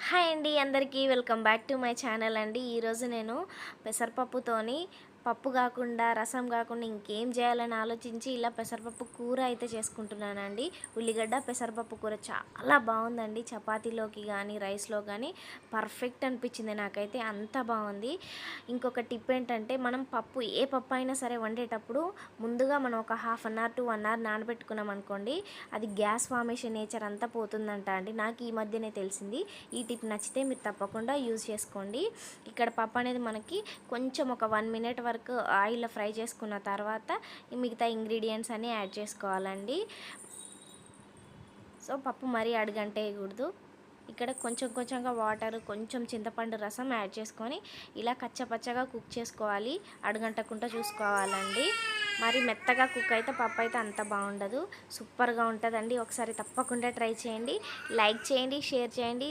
Hi అండి అందరికీ welcome back to my channel అండి. ఈరోజు నేను పెసరపప్పుతోని పప్పు కాకుండా రసం కాకుండా ఇంకేం చేయాలని ఆలోచించి ఇలా పెసరపప్పు కూర అయితే చేసుకుంటున్నానండి. ఉల్లిగడ్డ పెసరపప్పు కూర చాలా బాగుందండి. చపాతీలోకి కానీ రైస్లో కానీ పర్ఫెక్ట్ అనిపించింది నాకైతే, అంత బాగుంది. ఇంకొక టిప్ ఏంటంటే, మనం పప్పు ఏ పప్పు అయినా సరే వండేటప్పుడు ముందుగా మనం ఒక హాఫ్ అన్ అవర్ 1 అవర్ నానబెట్టుకున్నాం అనుకోండి, అది గ్యాస్ ఫార్మేషన్ నేచర్ అంతా పోతుందంట అండి. నాకు ఈ మధ్యనే తెలిసింది. ఈ టిప్ నచ్చితే మీరు తప్పకుండా యూజ్ చేసుకోండి. ఇక్కడ పప్పు అనేది మనకి కొంచెం ఒక 1 మినిట్ వరకు ఆయిల్లో ఫ్రై చేసుకున్న తర్వాత ఈ మిగతా ఇంగ్రీడియంట్స్ అన్నీ యాడ్ చేసుకోవాలండి. సో పప్పు మరీ అడుగంటేయకూడదు. ఇక్కడ కొంచెం కొంచెంగా వాటర్, కొంచెం చింతపండు రసం యాడ్ చేసుకొని ఇలా కచ్చపచ్చగా కుక్ చేసుకోవాలి. అడుగంటకుండా చూసుకోవాలండి. మరి మెత్తగా కుక్ అయితే పప్పు అయితే అంత బాగుండదు. సూపర్గా ఉంటుందండి. ఒకసారి తప్పకుండా ట్రై చేయండి. లైక్ చేయండి, షేర్ చేయండి,